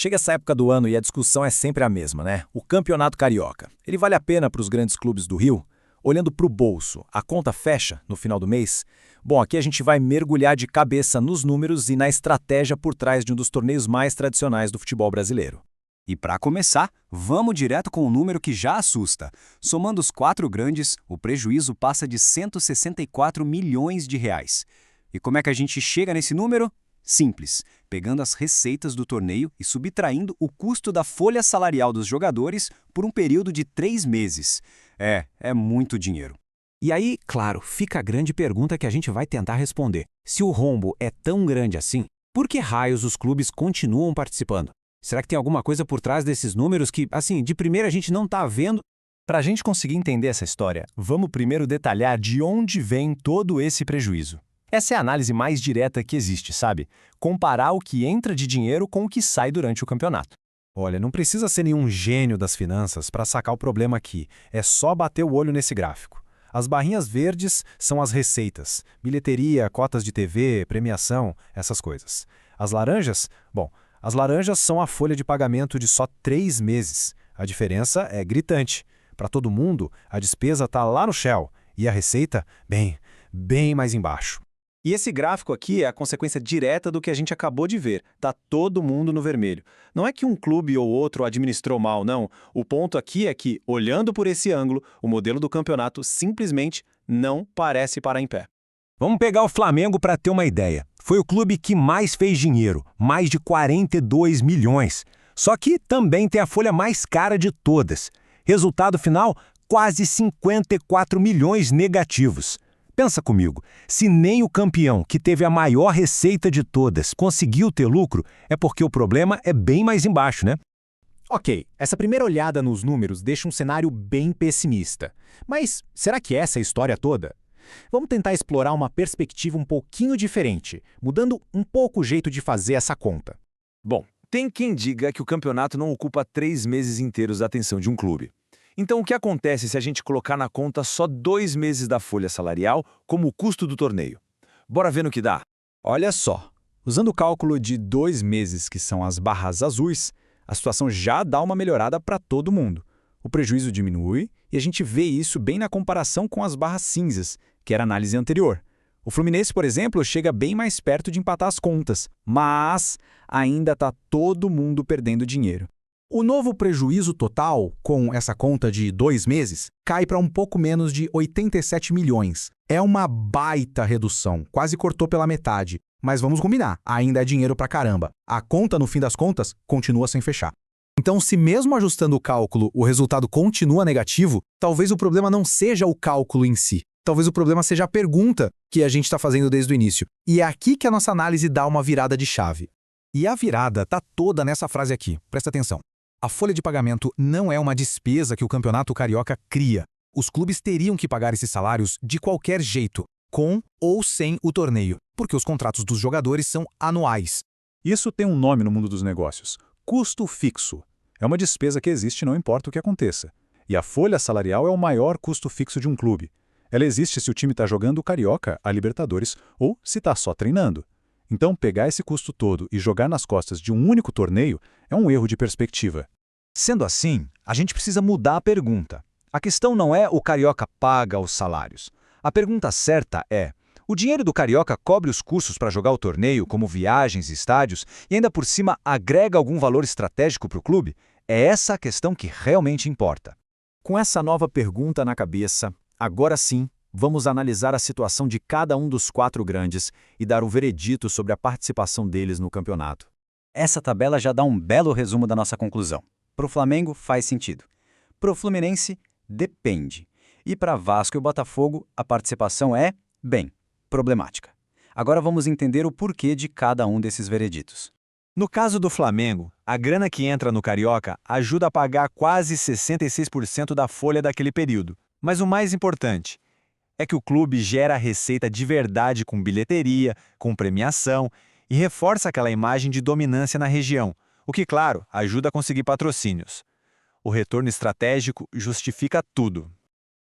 Chega essa época do ano e a discussão é sempre a mesma, né? O Campeonato Carioca. Ele vale a pena para os grandes clubes do Rio? Olhando para o bolso, a conta fecha no final do mês? Bom, aqui a gente vai mergulhar de cabeça nos números e na estratégia por trás de um dos torneios mais tradicionais do futebol brasileiro. E para começar, vamos direto com um número que já assusta. Somando os 4 grandes, o prejuízo passa de 164 milhões de reais. E como é que a gente chega nesse número? Simples, pegando as receitas do torneio e subtraindo o custo da folha salarial dos jogadores por um período de 3 meses. É muito dinheiro. E aí, claro, fica a grande pergunta que a gente vai tentar responder. Se o rombo é tão grande assim, por que raios os clubes continuam participando? Será que tem alguma coisa por trás desses números que, assim, de primeira a gente não está vendo? Para a gente conseguir entender essa história, vamos primeiro detalhar de onde vem todo esse prejuízo. Essa é a análise mais direta que existe, sabe? Comparar o que entra de dinheiro com o que sai durante o campeonato. Olha, não precisa ser nenhum gênio das finanças para sacar o problema aqui. É só bater o olho nesse gráfico. As barrinhas verdes são as receitas, bilheteria, cotas de TV, premiação, essas coisas. As laranjas? Bom, as laranjas são a folha de pagamento de só 3 meses. A diferença é gritante. Para todo mundo, a despesa está lá no Shell e a receita, bem mais embaixo. E esse gráfico aqui é a consequência direta do que a gente acabou de ver. Tá todo mundo no vermelho. Não é que um clube ou outro administrou mal, não. O ponto aqui é que, olhando por esse ângulo, o modelo do campeonato simplesmente não parece parar em pé. Vamos pegar o Flamengo para ter uma ideia. Foi o clube que mais fez dinheiro, mais de 42 milhões. Só que também tem a folha mais cara de todas. Resultado final, quase 54 milhões negativos. Pensa comigo, se nem o campeão, que teve a maior receita de todas, conseguiu ter lucro, é porque o problema é bem mais embaixo, né? Ok, essa primeira olhada nos números deixa um cenário bem pessimista. Mas será que essa é a história toda? Vamos tentar explorar uma perspectiva um pouquinho diferente, mudando um pouco o jeito de fazer essa conta. Bom, tem quem diga que o campeonato não ocupa 3 meses inteiros da atenção de um clube. Então, o que acontece se a gente colocar na conta só 2 meses da folha salarial como o custo do torneio? Bora ver no que dá. Olha só, usando o cálculo de 2 meses, que são as barras azuis, a situação já dá uma melhorada para todo mundo. O prejuízo diminui e a gente vê isso bem na comparação com as barras cinzas, que era a análise anterior. O Fluminense, por exemplo, chega bem mais perto de empatar as contas, mas ainda está todo mundo perdendo dinheiro. O novo prejuízo total, com essa conta de 2 meses, cai para um pouco menos de 87 milhões. É uma baita redução, quase cortou pela metade. Mas vamos combinar, ainda é dinheiro pra caramba. A conta, no fim das contas, continua sem fechar. Então, se mesmo ajustando o cálculo, o resultado continua negativo, talvez o problema não seja o cálculo em si. Talvez o problema seja a pergunta que a gente está fazendo desde o início. E é aqui que a nossa análise dá uma virada de chave. E a virada está toda nessa frase aqui, presta atenção. A folha de pagamento não é uma despesa que o Campeonato Carioca cria. Os clubes teriam que pagar esses salários de qualquer jeito, com ou sem o torneio, porque os contratos dos jogadores são anuais. Isso tem um nome no mundo dos negócios: custo fixo. É uma despesa que existe não importa o que aconteça. E a folha salarial é o maior custo fixo de um clube. Ela existe se o time está jogando o Carioca, a Libertadores, ou se está só treinando. Então, pegar esse custo todo e jogar nas costas de um único torneio é um erro de perspectiva. Sendo assim, a gente precisa mudar a pergunta. A questão não é o Carioca paga os salários. A pergunta certa é: o dinheiro do Carioca cobre os custos para jogar o torneio, como viagens e estádios, e ainda por cima agrega algum valor estratégico para o clube? É essa a questão que realmente importa. Com essa nova pergunta na cabeça, agora sim, vamos analisar a situação de cada um dos 4 grandes e dar um veredito sobre a participação deles no campeonato. Essa tabela já dá um belo resumo da nossa conclusão. Para o Flamengo, faz sentido. Para o Fluminense, depende. E para Vasco e Botafogo, a participação é, problemática. Agora vamos entender o porquê de cada um desses vereditos. No caso do Flamengo, a grana que entra no Carioca ajuda a pagar quase 66% da folha daquele período. Mas o mais importante é que o clube gera receita de verdade com bilheteria, com premiação e reforça aquela imagem de dominância na região, o que, claro, ajuda a conseguir patrocínios. O retorno estratégico justifica tudo.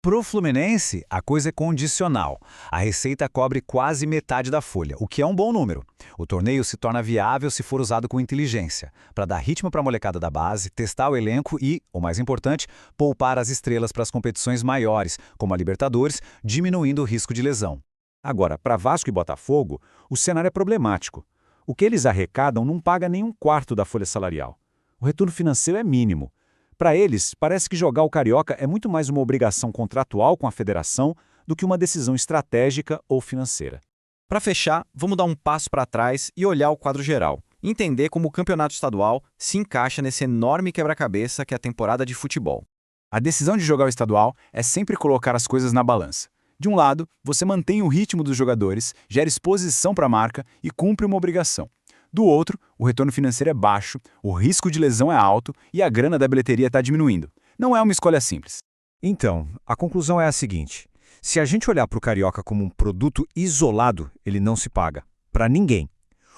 Pro Fluminense, a coisa é condicional. A receita cobre quase metade da folha, o que é um bom número. O torneio se torna viável se for usado com inteligência, para dar ritmo para a molecada da base, testar o elenco e, o mais importante, poupar as estrelas para as competições maiores, como a Libertadores, diminuindo o risco de lesão. Agora, para Vasco e Botafogo, o cenário é problemático. O que eles arrecadam não paga nem um quarto da folha salarial. O retorno financeiro é mínimo. Para eles, parece que jogar o Carioca é muito mais uma obrigação contratual com a federação do que uma decisão estratégica ou financeira. Para fechar, vamos dar um passo para trás e olhar o quadro geral. Entender como o campeonato estadual se encaixa nesse enorme quebra-cabeça que é a temporada de futebol. A decisão de jogar o estadual é sempre colocar as coisas na balança. De um lado, você mantém o ritmo dos jogadores, gera exposição para a marca e cumpre uma obrigação. Do outro, o retorno financeiro é baixo, o risco de lesão é alto e a grana da bilheteria está diminuindo. Não é uma escolha simples. Então, a conclusão é a seguinte. Se a gente olhar para o Carioca como um produto isolado, ele não se paga. Para ninguém.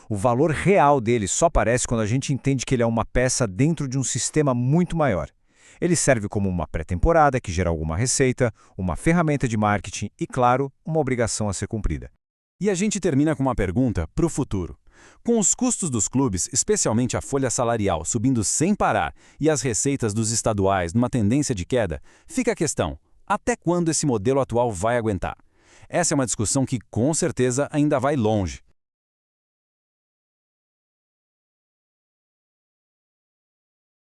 O valor real dele só aparece quando a gente entende que ele é uma peça dentro de um sistema muito maior. Ele serve como uma pré-temporada que gera alguma receita, uma ferramenta de marketing e, claro, uma obrigação a ser cumprida. E a gente termina com uma pergunta para o futuro. Com os custos dos clubes, especialmente a folha salarial, subindo sem parar e as receitas dos estaduais numa tendência de queda, fica a questão: até quando esse modelo atual vai aguentar? Essa é uma discussão que, com certeza, ainda vai longe.